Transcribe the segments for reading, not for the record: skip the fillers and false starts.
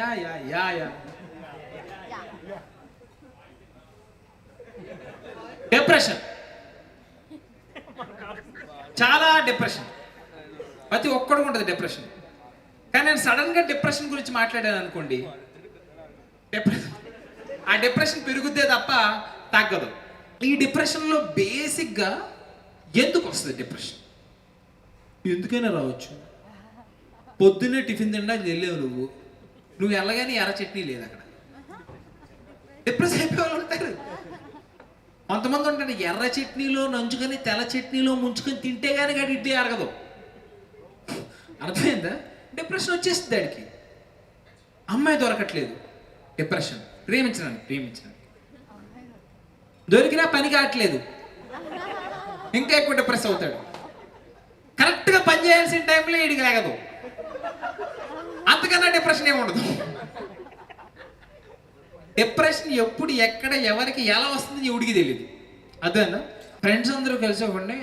Yeah yeah yeah yeah depression, చాలా depression. ప్రతి ఒక్కడు ఉంటుంది డిప్రెషన్. కానీ నేను సడన్గా డిప్రెషన్ గురించి మాట్లాడాను అనుకోండి, ఆ డిప్రెషన్ పెరుగుద్దే తప్ప తగ్గదు. ఈ డిప్రెషన్లో బేసిక్గా ఎందుకు వస్తుంది డిప్రెషన్? ఎందుకైనా రావచ్చు. పొద్దున్నే టిఫిన్ తినడానికి వెళ్ళావు, నువ్వు వెళ్ళగానే ఎర్ర చట్నీ లేదు అక్కడ, డిప్రెస్ అయిపోయే వాళ్ళు ఉంటారు. కొంతమంది ఉంటారు ఎర్ర చట్నీలో నంచుకొని తెల్ల చట్నీలో ముంచుకొని తింటే కానీ గడి ఇడ్లీ అరగదు. అర్థమైందా? డిప్రెషన్ వచ్చేస్తుంది దానికి. అమ్మాయి దొరకట్లేదు, డిప్రెషన్. ప్రేమించడానికి దొరికినా పని కావట్లేదు, ఇంకా ఎక్కువ డిప్రెస్ అవుతాడు. కరెక్ట్గా పని చేయాల్సిన టైంలో వీడికి రాగదు. అంతకన్నా డిప్రెషన్ ఏమి ఉండదు. డిప్రెషన్ ఎప్పుడు ఎక్కడ ఎవరికి ఎలా వస్తుంది ఎవడికి తెలియదు. అదేనా ఫ్రెండ్స్ అందరూ కలిసి ఒకటి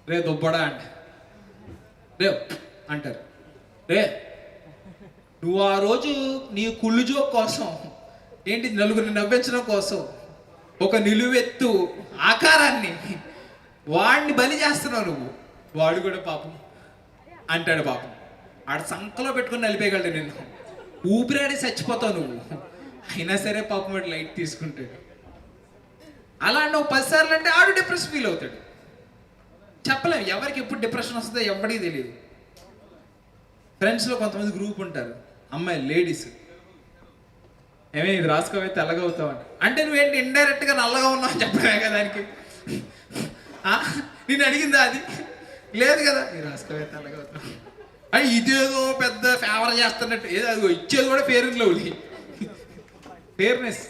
రే దుబ్బడా అంట, రే అంటారు. రే నువ్వు ఆ రోజు నీ కుళ్ళు జోక్ కోసం ఏంటి నలుగురిని నవ్వించడం కోసం ఒక నిలువెత్తు ఆకారాన్ని వాడిని బలి చేస్తున్నావు నువ్వు. వాడు కూడా పాపం అంటాడు. పాపం ఆడ సంకలో పెట్టుకుని నలిపేయగలడు నిన్ను, ఊపిరాడి చచ్చిపోతావు నువ్వు. అయినా సరే పాపం వాడు లైట్ తీసుకుంటాడు. అలా నువ్వు 10 సార్లు అంటే ఆడు డిప్రెషన్ ఫీల్ అవుతాడు. చెప్పలేము ఎవరికి ఎప్పుడు డిప్రెషన్ వస్తుందో ఎవరికి తెలియదు. ఫ్రెండ్స్లో కొంతమంది గ్రూప్ ఉంటారు, అమ్మాయి లేడీస్, ఏమే ఇది రాసుకోవే తెల్లగా అవుతావు అంటే నువ్వేంటి ఇండైరెక్ట్గా నల్లగా ఉన్నావు అని చెప్పడమే కదా దానికి. నేను అడిగిందా అది? లేదు కదా. ఇది రాసుకోవే తెల్లగా అవుతావు అని ఇదేదో పెద్ద ఫేవర్ చేస్తున్నట్టు. ఏదో అది ఇచ్చేది కూడా ఫెయిర్ లవ్లీ, ఫెయిర్నెస్,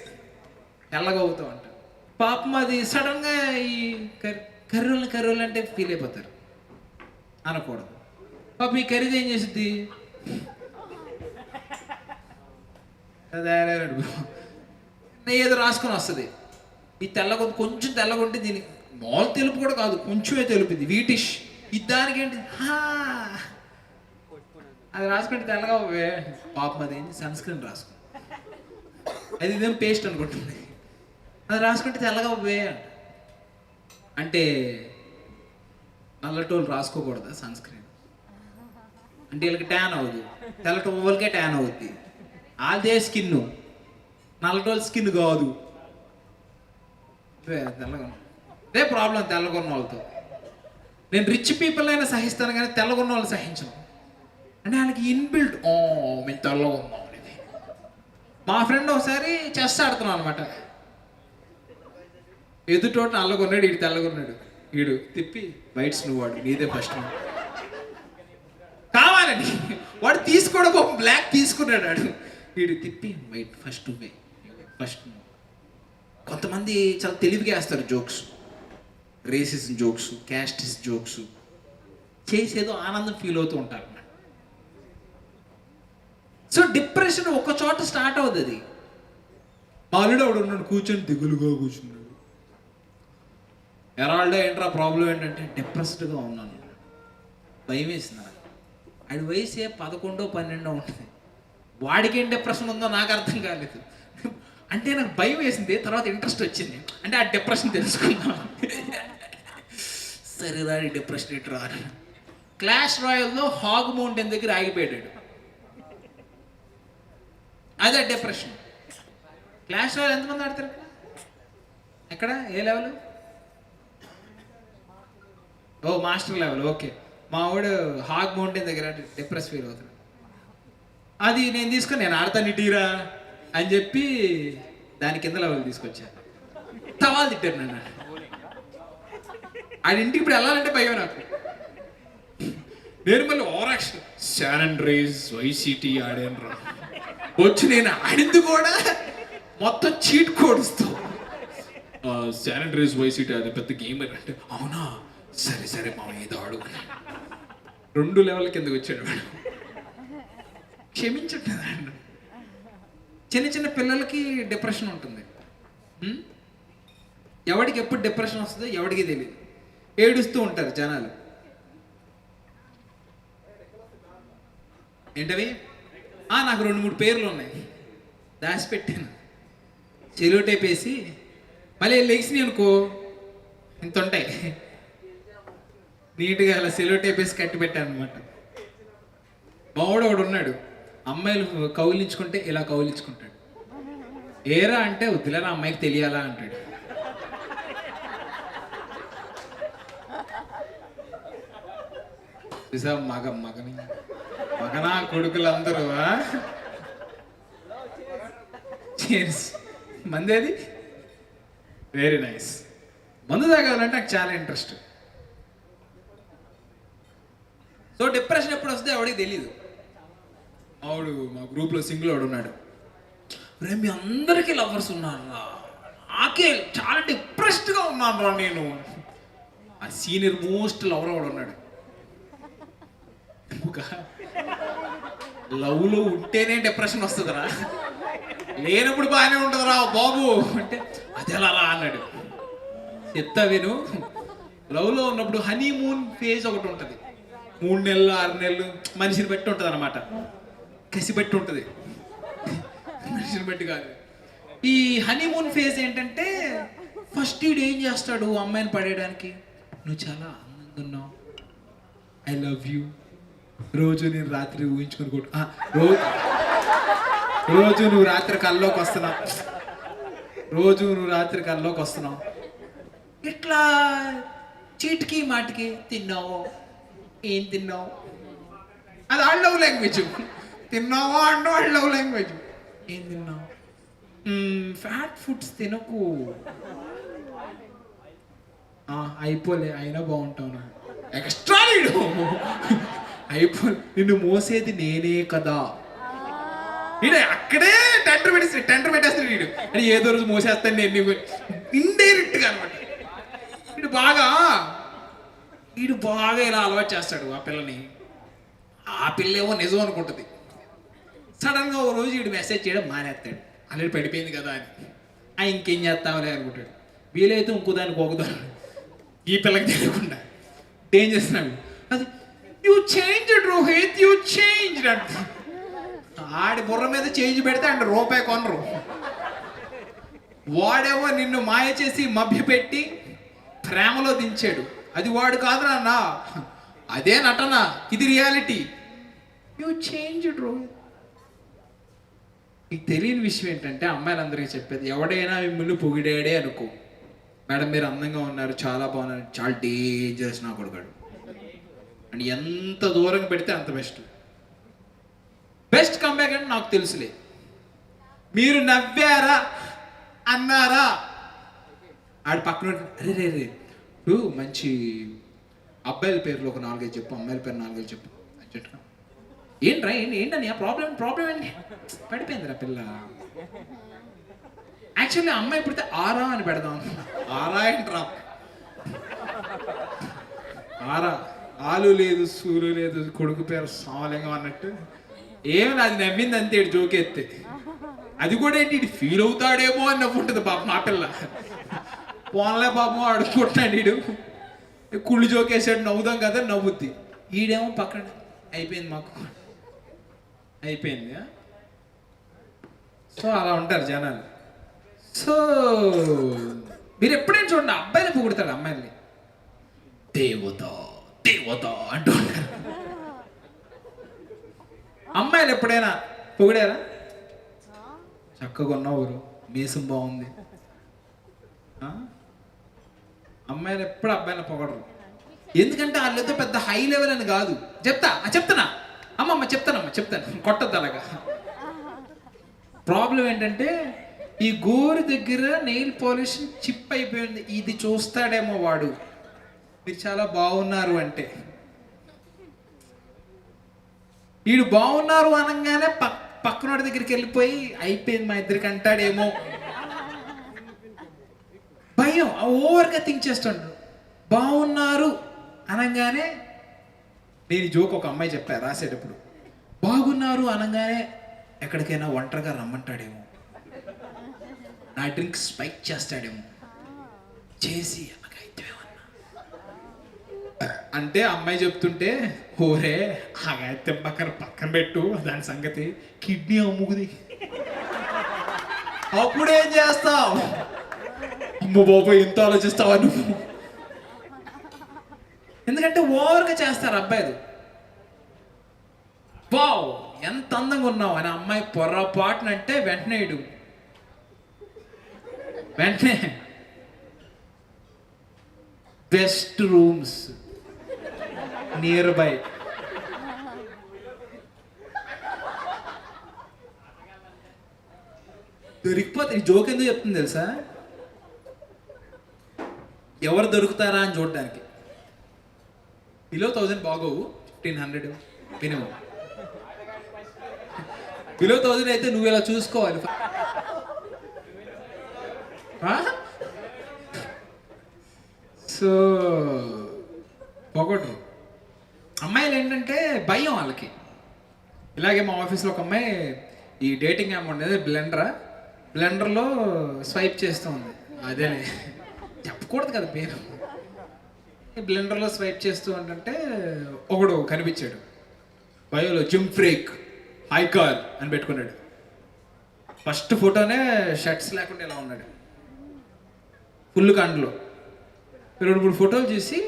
తెల్లగా అవుతావు అంట. పాపం అది సడన్గా ఈ కర్రోళ్ళు అంటే ఫీల్ అయిపోతారు. అనకూడదు. పాపం ఈ ఖరీదు ఏం చేసిద్ది, ఏదో రాసుకొని వస్తుంది. ఈ తెల్లగా కొంచెం తెల్లగా ఉంటే దీనికి మామూలు తెలుపు కూడా కాదు, కొంచెమే తెలుపుది, వీటిష్. ఇది దానికి ఏంటి అది రాసుకుంటే తెల్లగా పాపం అది ఏంటి సన్ స్క్రీన్ రాసుకో, అది ఇదేం పేస్ట్ అనుకుంటుంది. అది రాసుకుంటే తెల్లగా అంట. అంటే నల్లటోళ్ళు రాసుకోకూడదా సన్ స్క్రీన్? అంటే వీళ్ళకి ట్యాన్ అవ్వదు, తెల్లటోళ్ళకే ట్యాన్ అవుద్ది. అదే స్కిన్, నల్లటోళ్ళ స్కిన్ కాదు. తెల్లగా అదే ప్రాబ్లం తెల్లగొన్న వాళ్ళతో. నేను రిచ్ పీపుల్ అయినా సహిస్తాను కానీ తెల్లగొన్న వాళ్ళు సహించను. అంటే వాళ్ళకి ఇన్బిల్ట్ మేము తెల్లగా ఉన్నాం అనేది. మా ఫ్రెండ్ ఒకసారి చెస్ ఆడుతున్నాం అనమాట. ఎదుటోటి నల్లగొన్నాడు, వీడు తెల్లగొన్నాడు. వీడు తిప్పి వైట్స్ నువ్వు వాడు నీదే ఫస్ట్ కావాలని వాడు తీసుకోవడం ఒక బ్లాక్ తీసుకున్నాడు. వాడు వీడు తిప్పి వైట్ ఫస్ట్ ఫస్ట్. కొంతమంది చాలా తెలివిగా వేస్తారు జోక్స్, రేసిస్ జోక్స్, క్యాస్టిస్ జోక్స్ చేసేదో ఆనందం ఫీల్ అవుతూ ఉంటారు. సో డిప్రెషన్ ఒక చోట స్టార్ట్ అవుతుంది. మాలుడు ఆవిడ ఉన్నాడు కూర్చొని దిగులుగా కూర్చున్నాడు. ఎరాల్డో ఏంట్రా ప్రాబ్లం ఏంటంటే డిప్రెస్డ్గా ఉన్నాను, భయం వేసింది. ఆడి వయసే 11, 12 ఉంటుంది. వాడికి ఏం డిప్రెషన్ ఉందో నాకు అర్థం కాలేదు. అంటే నాకు భయం వేసింది, తర్వాత ఇంట్రెస్ట్ వచ్చింది. అంటే ఆ డిప్రెషన్ తెలుసుకున్నాను. సరే రాని డిప్రెషన్ ఇటు రాను. క్లాష్ రాయల్లో హాగ్ మౌంటైన్ దగ్గర ఆగిపోయాడు. అదే డిప్రెషన్. క్లాష్ రాయల్ ఎంతమంది ఆడతారు ఎక్కడ? ఏ లెవెల్? ఓ మాస్టర్ లెవెల్. ఓకే. మా వాడు హాగ్ మౌంటైన్ దగ్గర డిప్రెస్ ఫీల్ అవుతాడు. అది నేను తీసుకొని నేను ఆడతాను ఇటీరా అని చెప్పి దాని కింద లెవెల్ తీసుకొచ్చా. తవాలు తిట్టారు నన్ను. ఆడి ఇంటికి ఇప్పుడు వెళ్ళాలంటే భయం నాకు. నేను మళ్ళీ ఓవరాక్షన్ శాన్ అండ్రీస్ వైసిటీ ఆడాను రా వచ్చి నేను ఆడింది కూడా మొత్తం చీట్ కోడ్స్తో. శాన్ అండ్రీస్ వైసిటీ అది పెద్ద గేమర్ అంటే అవునా సరే సరే మా ఇది ఆడు. 2 లెవెల్ కిందకి వచ్చాడు వాడు. క్షమించట్లేదు. చిన్న చిన్న పిల్లలకి డిప్రెషన్ ఉంటుంది. ఎవడికి ఎప్పుడు డిప్రెషన్ వస్తుందో ఎవడికి తెలియదు. ఏడుస్తూ ఉంటారు జనాలు. ఏంటవి నాకు 2-3 పేర్లు ఉన్నాయి, దాచిపెట్టాను. చెలో టేప్ వేసి మళ్ళీ లెగ్స్ని అనుకో ఇంత ఉంటాయి, నీట్గా అలా సెలో టేప్ వేసి కట్టి పెట్టాను అనమాట. మావాడు ఒకడు ఉన్నాడు, అమ్మాయిలు కౌలించుకుంటే ఇలా కౌలించుకుంటాడు. ఏరా అంటే వద్దులేరా అమ్మాయికి తెలియాలా అంటాడు. చూసా మగనా కొడుకులందరూ మందేది వెరీ నైస్. మందు తాగాలంటే నాకు చాలా ఇంట్రెస్ట్. సో డిప్రెషన్ ఎప్పుడు వస్తే ఎవడికి తెలీదు. ఆవిడు మా గ్రూప్లో సింగిల్ వాడు ఉన్నాడు, రే మీ అందరికీ లవర్స్ ఉన్నారా, నాకే చాలా డిప్రెస్డ్గా ఉన్నాను రా నేను. ఆ సీనియర్ మోస్ట్ లవర్ వాడు ఉన్నాడు. లవ్లో ఉంటేనే డిప్రెషన్ వస్తుందిరా, లేనప్పుడు బాగానే ఉంటుందిరా బాబు అంటే అది ఎలా రా అన్నాడు. చెప్తా విను, లవ్లో ఉన్నప్పుడు హనీమూన్ ఫేజ్ ఒకటి ఉంటుంది, 3 నెలలు 6 నెలలు మనిషిని బట్టి ఉంటుంది అనమాట. కసి బట్టి ఉంటుంది, మనిషిని బట్టి కాదు. ఈ హనీమూన్ ఫేజ్ ఏంటంటే ఫస్ట్ ఈడు ఏం చేస్తాడు అమ్మాయిని పడేయడానికి, నువ్వు చాలా అందంగా ఉన్నావు, ఐ లవ్ యూ, రోజు నేను రాత్రి ఊహించుకొని రోజు నువ్వు రాత్రి కల్లోకి వస్తున్నావు, ఇట్లా చీటికి మాటికి తిన్నావు, ఏం తిన్నావు, అది వాళ్ళ లవ్ లాంగ్వేజ్. తిన్నావా అంటే వాళ్ళ లవ్ లాంగ్వేజ్. ఏం తిన్నావు, ఫ్యాట్ ఫుడ్స్ తినకు, అయిపోలే అయినా బాగుంటావు, ఎక్స్ట్రా నిన్ను మోసేది నేనే కదా. అక్కడే టెండర్ పెట్టేస్తాడు వీడు. అని ఏదో రోజు మోసేస్తాను నేను, ఇండైరెక్ట్గా అనమాట. వీడు బాగా ఇలా అలవాటు చేస్తాడు ఆ పిల్లని. ఆ పిల్ల ఏమో నిజం అనుకుంటుంది. సడన్గా ఓ రోజు వీడు మెసేజ్ చేయడం మానేస్తాడు, ఆల్రెడీ పడిపోయింది కదా అని. ఇంకేం చేస్తామలే అనుకుంటాడు. వీలైతే ఇంకో దానికి పోకుదాను, ఈ పిల్లకి తెలియకుండా ఏం చేస్తున్నాడు, అది you change Rohit, you change అంటే ఆడి బుర్ర మీద చేంజ్ పెడితే అంటే రూపాయి కొనరు. వాడేమో నిన్ను మాయ చేసి మభ్యపెట్టి ప్రేమలో దించాడు. అది వాడు కాదు నాన్న, అదే నటన, ఇది రియాలిటీ. You change Rohit. మీకు తెలియని విషయం ఏంటంటే అమ్మాయిలందరికీ చెప్పేది, ఎవడైనా మిమ్మల్ని పొగిడాడే అనుకో, మేడం మీరు అందంగా ఉన్నారు, చాలా బాగున్నారు, చాలా డేంజరస్ నా కొడుకాడు అని ఎంత దూరంగా పెడితే అంత బెస్ట్ కంబ్యాక్ అంటే నాకు తెలుసులే. మీరు నవ్వారా అన్నారా ఆడి పక్కన రే ఇప్పుడు మంచి అబ్బాయిల పేర్లు ఒక 4-5 చెప్పు, అమ్మాయిల పేరు 4-5 చెప్పు చెట్టు. ఏంటని ప్రాబ్లం ఏంటి, పడిపోయిందిరా పిల్ల. యాక్చువల్లీ అమ్మాయి పుడితే ఆరా అని పెడదాం. ఆరా ఏంట్రా, ఆరా ఆలు లేదు సూలు లేదు, కొడుకు పేరు సామలింగం అన్నట్టు. ఏమి అది నవ్వింది అంతే, జోకెత్తే. అది కూడా ఏంటి ఫీల్ అవుతాడేమో అని నవ్వుంటుంది పాప మా పిల్ల. పోన్లే పాపం అడుక్కుంటున్నాడు వీడు, కుళ్ళు జోకేసాడు, నవ్వుదాం కదా నవ్వుద్ది. ఈడేమో పక్కన అయిపోయింది మాకు అయిపోయింది. సో అలా ఉంటారు జనాలు. సో మీరు ఎప్పుడైనా చూడండి, అబ్బాయిని పొగుడతాడు అమ్మాయిని, దేవత అంటూ ఉంటారు. అమ్మాయిలు ఎప్పుడైనా పొగిడారా, చక్కగా ఉన్నావు, మీసం బాగుంది. అమ్మాయిలు ఎప్పుడు అబ్బాయిని పొగడరు. ఎందుకంటే వాళ్ళతో పెద్ద హై లెవెల్ అని కాదు. చెప్తానా చెప్తాను కొట్టద్దు అలాగా. ప్రాబ్లం ఏంటంటే ఈ గోరు దగ్గర నెయిల్ పాలిష్ చిప్ అయిపోయింది. ఇది చూస్తాడేమో వాడు, మీరు చాలా బాగున్నారు అంటే. వీడు బాగున్నారు అనగానే పక్కనోడి దగ్గరికి వెళ్ళిపోయి అయిపోయింది మా ఇద్దరికి అంటాడేమో భయం. ఓవర్గా థింక్ చేస్తుంటాడు. బాగున్నారు అనగానే, నేను జోక్ ఒక అమ్మాయి చెప్పా రాసేటప్పుడు, బాగున్నారు అనగానే ఎక్కడికైనా ఒంటరిగా రమ్మంటాడేమో, నా డ్రింక్ స్పైక్ చేస్తాడేమో, చేసి అంటే అమ్మాయి చెప్తుంటే, ఓరే ఆగాయత్తే పక్కన పక్కన పెట్టు దాని సంగతి, కిడ్నీ అమ్ముకుది. అప్పుడేం చేస్తావు? అమ్మ బాబోయ్ ఇంత ఆలోచిస్తావా నువ్వు? ఎందుకంటే ఓవర్గా చేస్తారు అబ్బాయిలు. వావ్ ఎంత అందంగా ఉన్నావు అని అమ్మాయి పొర్రపాటునంటే వెంటనే బెస్ట్ రూమ్స్ నియర్ బై. దొరికిపోతే ఈ జోక్ ఎందుకు చెప్తుంది తెలుసా? ఎవరు దొరుకుతారా అని చూడడానికి. Below 1000 బాగోవు, 1500 minimum. బిలో 1000 అయితే నువ్వు ఇలా చూసుకోవాలి. సో పొగడరు. అమ్మాయిలు ఏంటంటే భయం వాళ్ళకి. ఇలాగే మా ఆఫీస్లో ఒక అమ్మాయి ఈ డేటింగ్ యాప్ ఉండేది బ్లెండర్లో స్వైప్ చేస్తూ ఉంది. అదేలే చెప్పకూడదు కదా పేరు. బ్లెండర్లో స్వైప్ చేస్తూ ఉంటే ఒకడు కనిపించాడు. బయోలో జిమ్ ఫ్రీక్ హైకార్ అని పెట్టుకున్నాడు. ఫస్ట్ ఫోటోనే షర్ట్స్ లేకుండా ఇలా ఉన్నాడు, ఫుల్ కండ్లో. 2-3 ఫోటోలు చూసి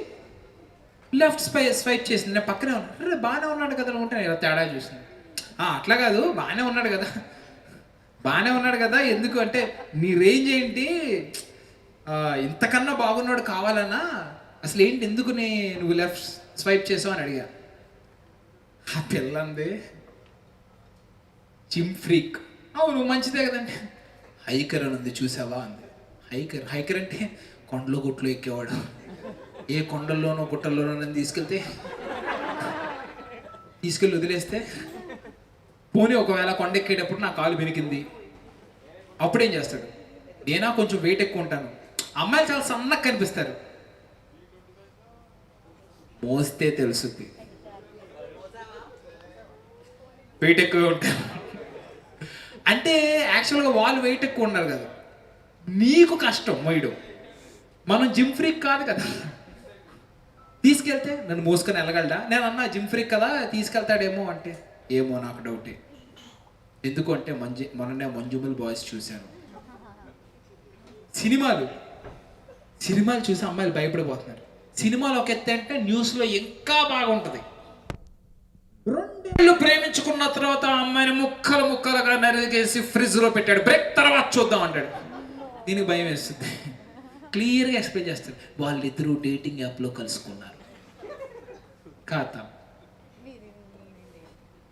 లెఫ్ట్ స్వైప్ చేసింది. నేను పక్కనే ఉన్నాను, బాగానే ఉన్నాడు కదా అనుకుంటే ఇలా తేడా చూసింది. అట్లా కాదు, బాగానే ఉన్నాడు కదా ఎందుకు అంటే నీ రేంజ్ ఏంటి, ఇంతకన్నా బాగున్నాడు కావాలన్నా, అసలు ఏంటి ఎందుకు నువ్వు లెఫ్ట్ స్వైప్ చేసావు అని అడిగా. ఆ పిల్లంది జిమ్ ఫ్రీక్. అవును మంచిదే కదండి. హైకర్ అని ఉంది చూసావా అంది. హైకర్ అంటే కొండలో గుట్లో ఎక్కేవాడు. ఏ కొండల్లోనో గుట్టల్లోనో నన్ను తీసుకెళ్ళి వదిలేస్తే, పోనీ ఒకవేళ కొండ ఎక్కేటప్పుడు నా కాలు బెనికింది, అప్పుడేం చేస్తాడు? నేనా కొంచెం వెయిట్ ఎక్కువ ఉంటాను, అమ్మాయిలు చాలా సన్నగా కనిపిస్తారు, మోస్తే తెలుసుద్ది వెయిట్ ఎక్కువ ఉంటారు అంటే. యాక్చువల్గా వాళ్ళు వెయిట్ ఎక్కువ ఉన్నారు కదా, నీకు కష్టం మొయ్యడం. మనం జిమ్ ఫ్రీక్ కాదు కదా, తీసుకెళ్తే నన్ను మోసుకొని వెళ్ళగలడా? నేను అన్నా జిమ్ ఫ్రీక్ కదా తీసుకెళ్తాడేమో అంటే, ఏమో నాకు డౌటే. ఎందుకు అంటే మొన్ననే మంజుమల్ బాయ్స్ చూశాను. సినిమాలు చూసి అమ్మాయిలు భయపడిపోతున్నారు. సినిమాలు ఒక ఎత్తే అంటే న్యూస్లో ఇంకా బాగుంటుంది. 2 ఏళ్ళు ప్రేమించుకున్న తర్వాత అమ్మాయిని ముక్కలుగా నరికేసి ఫ్రిడ్జ్లో పెట్టాడు, బ్రేక్ తర్వాత చూద్దాం అంటాడు. దీనికి భయం వేస్తుంది. క్లియర్గా ఎక్స్ప్లెయిన్ చేస్తాడు, వాళ్ళిద్దరూ డేటింగ్ యాప్లో కలుసుకున్నారు. ఖాతా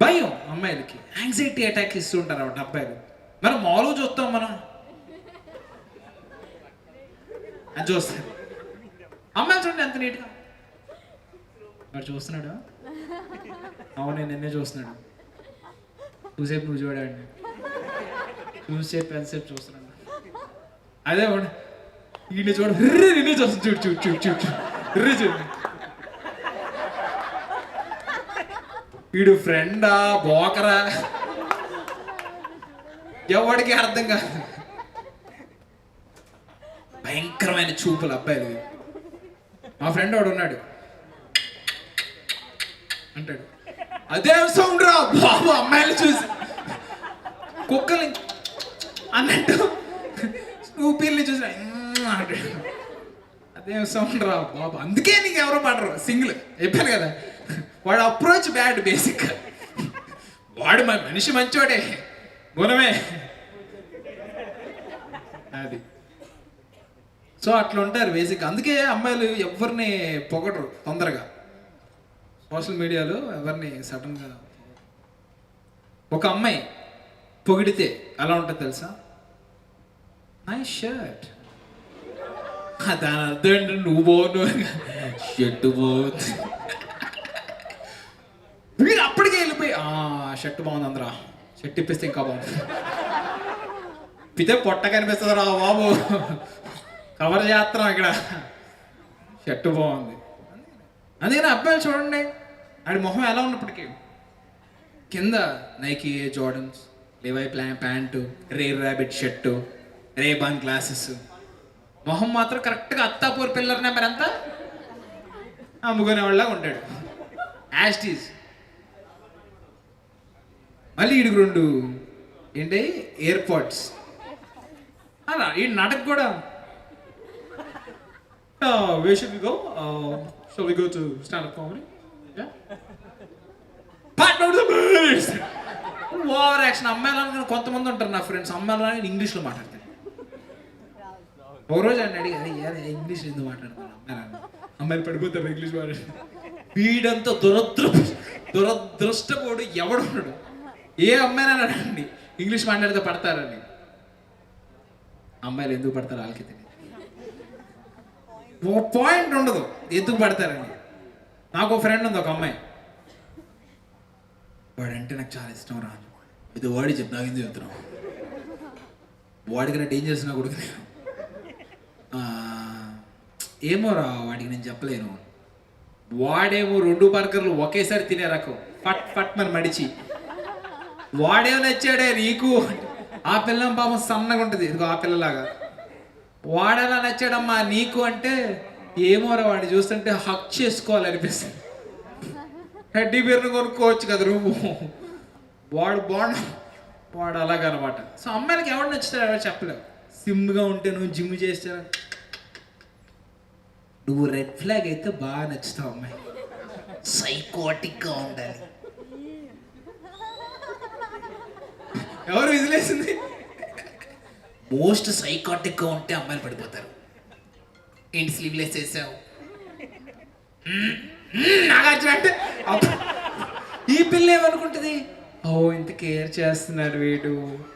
భయం. అమ్మాయిలకి యాంగ్జైటీ అటాక్ ఇస్తూ ఉంటారు అన్నమాట అబ్బాయిలు. మనం మామూలుగా చూస్తాం, మనం అని చూస్తారు. అమ్మాయిలు చూడండి ఎంత నీట్గా. వాడు చూస్తున్నాడు, అవునే నిన్నే చూస్తున్నాడు, చూసేపు నువ్వు చూడండి, చూసేపు ఎంతసేపు చూస్తున్నాడు. అదే వీడిని చూడ నిన్నే చూస్తుంది, చూడు. వీడు ఫ్రెండా బోకరా ఎవడికి అర్థం కాదు. భయంకరమైన చూపులు అబ్బాయిలు. మా ఫ్రెండ్ వాడు ఉన్నాడు అంటాడు, అదే సౌండ్ రా బాబు అమ్మాయిలు చూసి కుక్కలు అన్నట్టు ఊపిల్ని చూసి అంటాడు, అదే సౌండ్ రా బాబు. అందుకే నీకు ఎవరో పడరు సింగిల్. చెప్పాను కదా, వాడు అప్రోచ్ బ్యాడ్. బేసిక్ వాడు మనిషి మంచోడే, గుణమే అది. సో అట్లా ఉంటారు బేసిక్. అందుకే అమ్మాయిలు ఎవరిని పొగడరు తొందరగా. సోషల్ మీడియాలో ఎవరిని సడన్గా. ఒక అమ్మాయి పొగిడితే ఎలా ఉంటుంది తెలుసా? Nice shirt. దాని అర్థం ఏంటంటే నువ్వు బాగున్నావు, షర్ట్ బాగుంది. మీరు అప్పటికే వెళ్ళిపోయి షర్ట్ బాగుంది అందరా, షర్ట్ ఇప్పిస్తే ఇంకా బాగుంది. ఇప్పితే పొట్ట కనిపిస్తుంది రా బాబు, కవర్ చేస్తున్నాం ఇక్కడ, షర్ట్ బాగుంది. అందుకని అబ్బాయిలు చూడండి, ఆడి మొహం ఎలా ఉన్నప్పటికీ కింద Nike Jordans, Levi's pant, rare rabbit shirt, Ray Ban glasses, మొహం మాత్రం కరెక్ట్గా అత్తాపూర్ పిల్లర్ నెంబర్ ఎంత అమ్ముకునేవాళ్ళగా ఉంటాడు. యాస్టీస్. మళ్ళీ ఈడికి 2 ఏంటి ఎయిర్పోర్ట్స్ అలా ఈ నాటకు కూడా where should we go? Shall we go to stand-up comedy? Yeah. Part of the birds. Over action. అమ్మాయిలని కొంతమంది ఉంటారు నా ఫ్రెండ్స్, అమ్మాయిలని ఇంగ్లీష్లో మాట్లాడతారు. ఒక రోజు అని అడిగి ఇంగ్లీష్ ఎందుకు మాట్లాడతాను అమ్మాయిలు పడిపోతారు ఇంగ్లీష్ మాట్లాడు. వీడంతా దురదృష్టపోడు ఎవడు ఉన్నాడు. ఏ అమ్మాయినా అడగండి ఇంగ్లీష్ మాట్లాడితే పడతారని. అమ్మాయిలు ఎందుకు పడతారు వాళ్ళకి తెలియదు. ఓ పాయింట్ ఉండదు ఎందుకు పడతారని. నాకు ఒక ఫ్రెండ్ ఉంది, ఒక అమ్మాయి. వాడంటే నాకు చాలా ఇష్టం రా. ఇది వాడి చెప్పు, నాకు ఎందుకు చెప్తున్నావు? వాడికి నా డేంజర్స్ నా కొడుకు. ఏమో రా వాడికి నేను చెప్పలేను. వాడేమో 2 బర్గర్లు ఒకేసారి తినే రకం, ఫట్ ఫట్ మన మడిచి. వాడేమో నచ్చాడే నీకు. ఆ పిల్లం పాపం సన్నగా ఉంటుంది, ఇదిగో ఆ పిల్లలాగా. వాడేలా నచ్చాడమ్మా నీకు అంటే ఏమోరా వాడిని చూస్తుంటే హక్ చేసుకోవాలనిపిస్తుంది. హెడ్డీ బీర్ను కొనుక్కోవచ్చు కదా నువ్వు. వాడు బాగుండు, వాడు అలాగనమాట. సో అమ్మాయిలకి ఎవడు నచ్చుతాడు ఎవరు చెప్పలేవు. సిమ్గా ఉంటే నువ్వు జిమ్ చేస్తా, నువ్వు రెడ్ ఫ్లాగ్ అయితే బాగా నచ్చుతావు అమ్మాయి. సైకోటిక్గా ఉండాలి. ఎవరు విజిలేసింది? మోస్ట్ సైకాటిక్గా ఉంటే అమ్మాయిలు పడిపోతారు. ఏంటి స్లీవ్లెస్ వేసావు నాగార్జున అంటే ఈ పిల్ల ఏమనుకుంటుంది, ఓ ఇంత కేర్ చేస్తున్నాడు వీడు,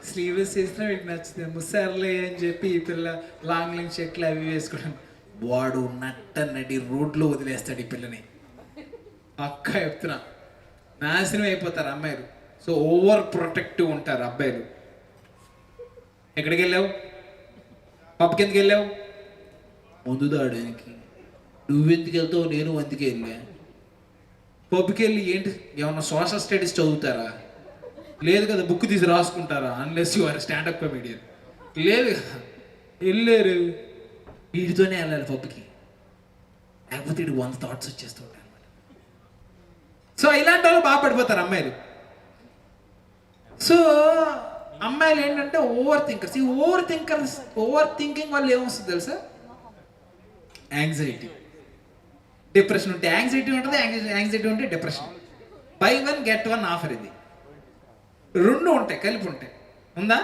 స్లీవ్లెస్ వేసినా వీడికి నచ్చుతుంది సర్లే అని చెప్పి ఈ పిల్ల లాంగ్ లెంగ్ షర్ట్లు అవి వేసుకోవడం. వాడు నడి రోడ్లో వదిలేస్తాడు ఈ పిల్లని. అక్క చెప్తున్నా, నాశనం అయిపోతారు అమ్మాయిలు. సో ఓవర్ ప్రొటెక్టివ్ ఉంటారు అబ్బాయిలు. ఎక్కడికి వెళ్ళావు? పబ్కి ఎందుకు వెళ్ళావు? మందు తాగడానికి. నువ్వెందుకు వెళ్తావు? నేను అందుకే వెళ్ళా. పబ్కి వెళ్ళి ఏంటి ఏమన్నా సోషల్ స్టడీస్ చదువుతారా? లేదు కదా. బుక్ తీసి రాసుకుంటారా? Unless you are stand up comedian. లేదు కదా. వెళ్ళారు, వీడితోనే వెళ్ళాలి పబ్కి, లేకపోతే వీడు 100 థాట్స్ వచ్చేస్తూ ఉంటాయి అనమాట. సో ఇలాంటి వాళ్ళు బాగా పడిపోతారు అమ్మాయిలు. సో అమ్మాయిలు ఏంటంటే ఓవర్ థింకర్స్. ఈ ఓవర్ థింకింగ్ వల్ల ఏమొస్తుంది తెలుసా? యాంగ్జైటీ, డిప్రెషన్ ఉంటే యాంగ్జైటీ ఉంటుంది, యాంగ్జైటీ ఉంటే డిప్రెషన్. By 1 get 1 offer. ఇది 2 ఉంటాయి, కలిపి ఉంటాయి. ఉందా?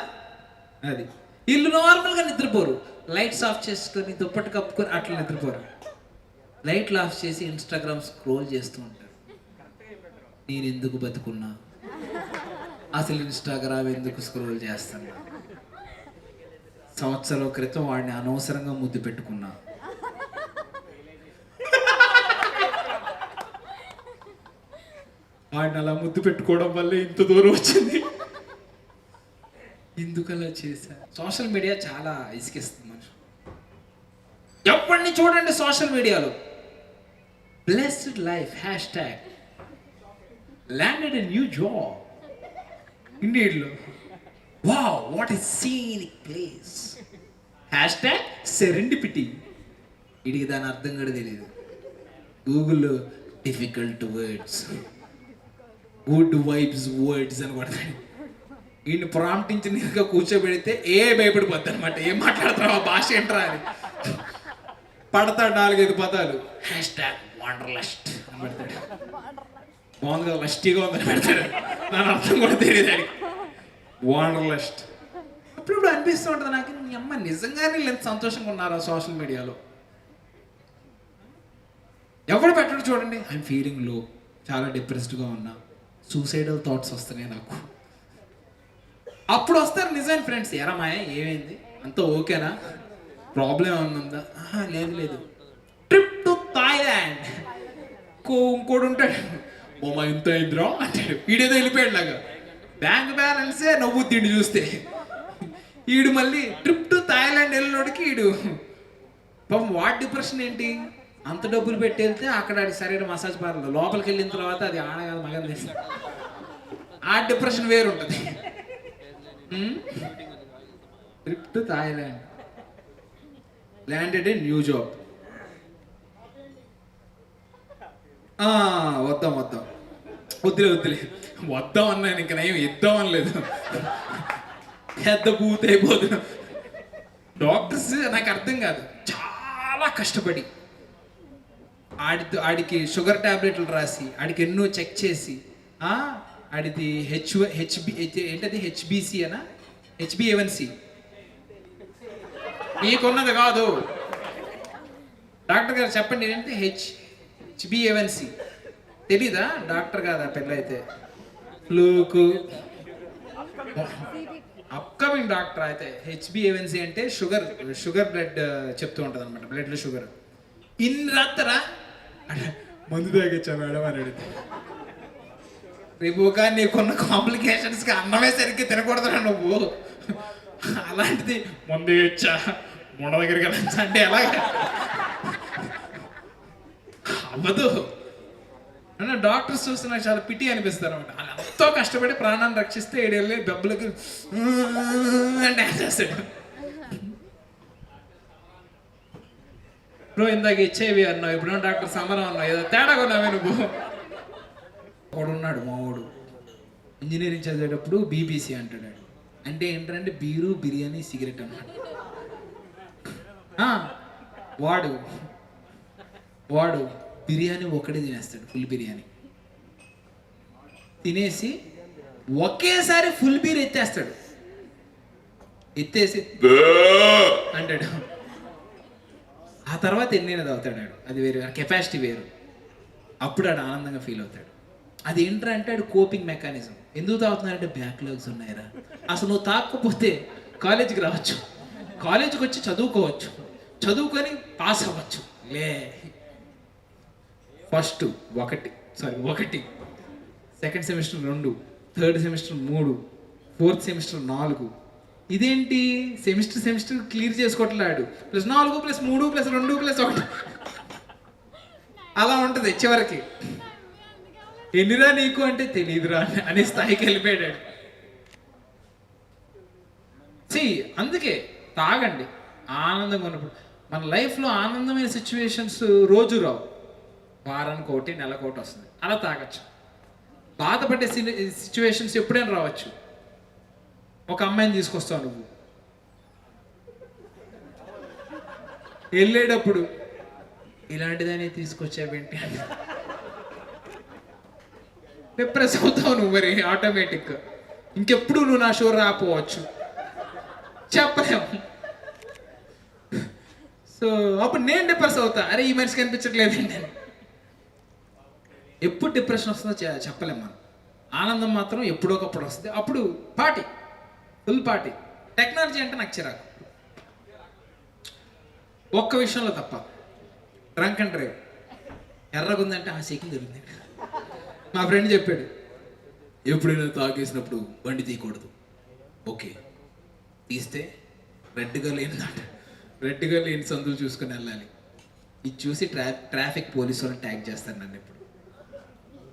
అది. వీళ్ళు నార్మల్గా నిద్రపోరు, లైట్స్ ఆఫ్ చేసుకొని దుప్పటి కప్పుకొని అట్లా నిద్రపోరు. లైట్లు ఆఫ్ చేసి ఇన్స్టాగ్రామ్ స్క్రోల్ చేస్తూ ఉంటారు. నేను ఎందుకు బతుకున్నా, అసలు ఇన్స్టాగ్రామ్ ఎందుకు స్క్రోల్ చేస్తున్నా, సంవత్సరాల క్రితం వాడిని అనవసరంగా ముద్దు పెట్టుకున్నా, వాడిని అలా ముద్దు పెట్టుకోవడం వల్ల ఇంత దూరం వచ్చింది, ఎందుకు అలా చేశా. సోషల్ మీడియా చాలా ఇసుకిస్తుంది మనుషులు. ఎప్పటిని చూడండి సోషల్ మీడియాలో blessed life #, landed a new job, ఇండియన్లో wow what a scenic place, #serendipity. ఇడికి దాని అర్థం కూడా తెలియదు. గూగుల్లో difficult words, good vibes words అని కొడతాడు. ఈయన ప్రాంప్ట్ ఇంజనీర్గా కూర్చోబెడితే భయపడిపోద్ది అనమాట. ఏం మాట్లాడుతున్నావు, ఆ భాష ఏంట్రా అని. పడతాడు 4-5 పదాలు. #వండర్లస్ట్ అని పెడతాడు. బాగుంది కదా, లస్టీగా ఉందని పెడతాడు. దాని అర్థం కూడా తెలియదు ఆడికి. వండర్లస్ట్. అప్పుడు అనిపిస్తూ ఉంటుంది నాకు, నీ అమ్మ నిజంగానే వీళ్ళు ఎంత సంతోషంగా ఉన్నారా సోషల్ మీడియాలో. ఎవరు పెట్టడు చూడండి, ఐఎమ్ ఫీలింగ్ లో, చాలా డిప్రెస్డ్గా ఉన్నా, సూసైడల్ థాట్స్ వస్తున్నాయి నాకు. అప్పుడు వస్తారు నిజమైన ఫ్రెండ్స్, ఎరా మాయ ఏమైంది, అంతా ఓకేనా, ప్రాబ్లం ఏమన్నా ఉందా? లేదు, ట్రిప్ టు థాయిలాండ్. ఇంకోడు ఉంటాడు, బొమ్మ ఇంత అయిందిరా అంటాడు. వీడేదో వెళ్ళిపోయాడు లాగా. బ్యాంక్ బ్యాలెన్సే నవ్వు తిండి చూస్తే. ఈడు మళ్ళీ ట్రిప్ టు థాయిలాండ్ వెళ్ళినోడికి ఈడు పాపం వాడి డిప్రెషన్ ఏంటి, అంత డబ్బులు పెట్టి వెళ్తే అక్కడ సరైన మసాజ్ పార్లర్ లోపలికి వెళ్ళిన తర్వాత అది ఆడ కాదు మగం చేసి ఆ డిప్రెషన్ వేరు ఉంటుంది. Trip to Thailand, landed a new job. "ఆ, వద్దాం వద్దాం, వద్దులే వద్దాం అన్నాను, ఇంక నయం ఇద్దాం అనలేదు. పెద్ద బూత్ అయిపోతున్నాం. డాక్టర్స్ నాకు అర్థం కాదు, చాలా కష్టపడి ఆడికి షుగర్ టాబ్లెట్లు రాసి ఆడికి ఎన్నో చెక్ చేసి ఆడిది ఏంటది హెచ్బిసి అనా హెచ్బిఏవన్సి మీకున్నది కాదు. డాక్టర్ గారు చెప్పండి ఏంటంటే హెచ్బిఏవన్సి తెలీదా? డాక్టర్ కాదా పెళ్ళైతే ఫ్లూకు అప్కమింగ్ డాక్టర్ అయితే. హెచ్బిఏవన్సి అంటే షుగర్ బ్లడ్ చెప్తూ ఉంటుంది అనమాట, బ్లడ్లో షుగర్. ఇన్ని రాత్తరా మందు తాగొచ్చా మేడం అని అడిగితే, రేపు కానీ నీకున్న కాంప్లికేషన్స్కి అన్నమే సరిగ్గా తినకూడదురా నువ్వు, అలాంటిది ముందు ఇచ్చా మొండ దగ్గరికి వెళ్ళచ్చా అంటే ఎలాగ అవ్వదు. అన్న డాక్టర్స్ చూస్తే నాకు చాలా పిటి అనిపిస్తారు అనమాట. వాళ్ళు ఎంతో కష్టపడి ప్రాణాన్ని రక్షిస్తే ఏడేళ్ళే బెబ్బలకి అంటే చేస్తాడు. బ్రో ఇందాక హెచ్ఐవి అన్నావు, ఇప్పుడు డాక్టర్ సమరం అన్నావు, ఏదో తేడా కొన్నావే నువ్వు. వాడున్నాడు మావాడు ఇంజనీరింగ్ చదివేటప్పుడు బీబీసీ అంటాడు. అంటే ఏంటంటే బీరు బిర్యానీ సిగరెట్ అన్నాడు. వాడు బిర్యానీ ఒక్కడే తినేస్తాడు, ఫుల్ బిర్యానీ తినేసి ఒకేసారి ఫుల్ బీర్ ఎత్తేసి అంటాడు. ఆ తర్వాత ఎన్నైనా తాగుతాడు, అది వేరు, కెపాసిటీ వేరు. అప్పుడు ఆడు ఆనందంగా ఫీల్ అవుతాడు. అది ఏంటంటే ఆడు కోపింగ్ మెకానిజం. ఎందుకు తాగుతున్నారంటే బ్యాక్లాగ్స్ ఉన్నాయిరా. అసలు నువ్వు తాగకపోతే కాలేజీకి రావచ్చు, కాలేజీకి వచ్చి చదువుకోవచ్చు, చదువుకొని పాస్ అవ్వచ్చు. ఫస్ట్ ఒకటి, second semester 2, third semester 3, fourth semester 4. ఇదేంటి సెమిస్టర్ క్లియర్ చేసుకోవట్లేడు. +4 +3 +2 +1 అలా ఉంటుంది. చివరికి ఎన్నిరా నీకు అంటే తెలియదురా అనే స్థాయికి వెళ్ళిపోయాడు. అందుకే తాగండి ఆనందంగా ఉన్నప్పుడు. మన లైఫ్లో ఆనందమైన సిచ్యువేషన్స్ రోజు రావు, వారానికి ఒకటి, నెలకు ఒకటి వస్తుంది. అలా తాగొచ్చు. బాధపడే సిచ్యువేషన్స్ ఎప్పుడైనా రావచ్చు. ఒక అమ్మాయిని తీసుకొస్తావు నువ్వు, వెళ్ళేటప్పుడు ఇలాంటిదని తీసుకొచ్చావేంటి అని డిప్రెస్ అవుతావు నువ్వు. మరి ఆటోమేటిక్గా ఇంకెప్పుడు నువ్వు నా షో రాపోవచ్చు, చెప్పలేము. సో అప్పుడు నేను డిప్రెస్ అవుతా, అరే ఈ మనిషి కనిపించట్లేదండి అని. ఎప్పుడు డిప్రెషన్ వస్తుందో చెప్పలేము మనం. ఆనందం మాత్రం ఎప్పుడోకప్పుడు వస్తుంది. అప్పుడు పార్టీ, ఫుల్ పార్టీ. టెక్నాలజీ అంటే నాకు చిరాకు, ఒక్క విషయంలో తప్ప. డ్రంక్ అండ్ డ్రైవ్ ఎర్రగుందంటే ఆ సైకిల్ దొరికింది. మా ఫ్రెండ్ చెప్పాడు, ఎప్పుడైనా తాగేసినప్పుడు బండి తీయకూడదు. ఓకే, తీస్తే రెడ్గా లేని సందులు చూసుకొని వెళ్ళాలి. ఇది చూసి ట్రాఫిక్ పోలీసు వాళ్ళని ట్యాగ్ చేస్తారు నన్ను. ఇప్పుడు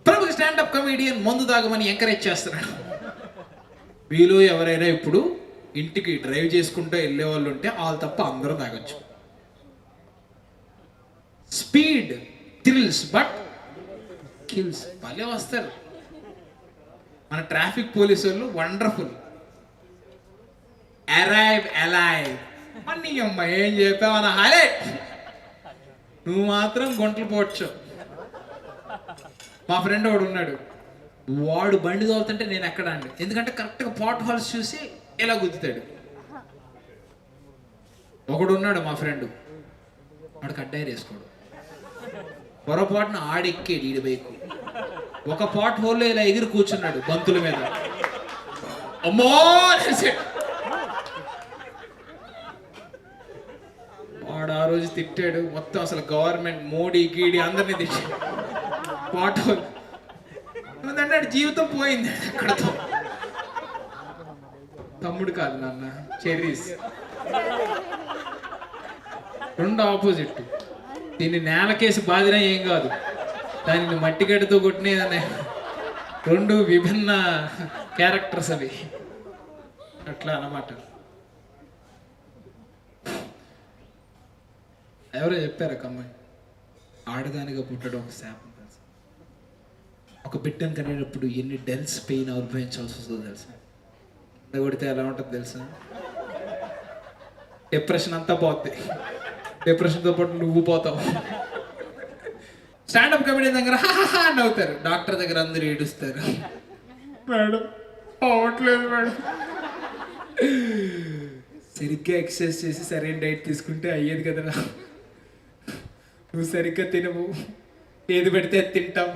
ప్రముఖ స్టాండప్ కమెడియన్ మందు తాగమని ఎంకరేజ్ చేస్తున్నాడు. వీళ్ళు ఎవరైనా ఇప్పుడు ఇంటికి డ్రైవ్ చేసుకుంటూ వెళ్ళే వాళ్ళు ఉంటే వాళ్ళు తప్ప అందరూ తాగొచ్చు. Speed thrills but kills. భలే వస్తారు మన ట్రాఫిక్ పోలీసు వాళ్ళు, వండర్ఫుల్. అరైవ్ అలైవ్ అన్నీ అమ్మ ఏం చెప్పావన్న హైలైట్. నువ్వు మాత్రం గుంటలు పోవచ్చు. మా ఫ్రెండ్ వాడు ఉన్నాడు, వాడు బండి తోలుతుంటే నేను ఎక్కడ అండి, ఎందుకంటే కరెక్ట్గా పాట్ హాల్స్ చూసి ఇలా గుద్దుతాడు. ఒకడు ఉన్నాడు మా ఫ్రెండ్, వాడు కడ్డాయి వేసుకోడు. పొరపాటున ఆడెక్కేడు ఈడి బైకు. ఒక పాట్ హోల్లో ఇలా ఎగిరి కూర్చున్నాడు బంతుల మీద. అమ్మో వాడు ఆ రోజు తిట్టాడు మొత్తం. అసలు గవర్నమెంట్ మోడీ గీడి అందరినీ తిట్టాడు. పాట్ హోల్ అంటే జీవితం పోయింది అక్కడతో. తమ్ముడు కాదు నాన్న, చెర్రీస్. రెండు ఆపోజిట్. దీన్ని నేలకేసి బాధినా ఏం కాదు, దానిని మట్టిగడ్డతో కొట్టినేదనే రెండు విభిన్న క్యారెక్టర్స్ అవి. అట్లా అన్నమాట. ఎవరో చెప్పారు, ఒక అమ్మాయి ఆడదానిగా పుట్టడం ఒక శాపం. ఒక బిడ్డను కనేటప్పుడు ఎన్ని డెన్స్ పెయిన్ అనుభవించాల్సి వస్తుందో తెలుసా? కొడితే ఎలా ఉంటుంది తెలుసా? డిప్రెషన్ అంతా పోద్ది, డిప్రెషన్తో పాటు నువ్వు పోతావు. స్టాండప్ కమెడియన్ దగ్గర హాహా అని అవుతారు, డాక్టర్ దగ్గర అందరూ ఏడుస్తారు. మేడం అవట్లేదు మేడం. సరిగ్గా ఎక్సర్సైజ్ చేసి సరైన డైట్ తీసుకుంటే అయ్యేది కదరా. నువ్వు సరిగ్గా తినవు, ఏది పెడితే అది తింటావు,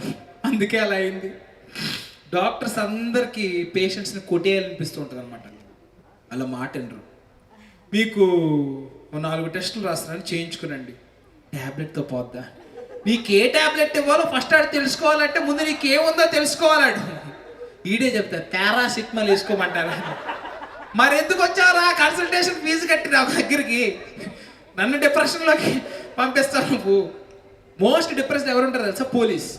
అందుకే అలా అయింది. డాక్టర్స్ అందరికీ పేషెంట్స్ని కొట్టేయాలనిపిస్తూ ఉంటుంది అనమాట. అలా మాట వినరు. మీకు 4 టెస్టులు రాస్తున్నాను, చేయించుకునండి. ట్యాబ్లెట్తో పోద్దా? నీకు ఏ ట్యాబ్లెట్ ఇవ్వాలో ఫస్ట్ ఆడు తెలుసుకోవాలంటే ముందు నీకు ఏముందో తెలుసుకోవాలాడు. ఈడే చెప్తారు పారాసిటమాల్ వేసుకోమంటారా? మరి ఎందుకు వచ్చారా కన్సల్టేషన్ ఫీజు కట్టి నా దగ్గరికి? నన్ను డిప్రెషన్లోకి పంపిస్తావు నువ్వు. మోస్ట్ డిప్రెషన్ ఎవరు ఉంటారు తెలుసా? పోలీస్.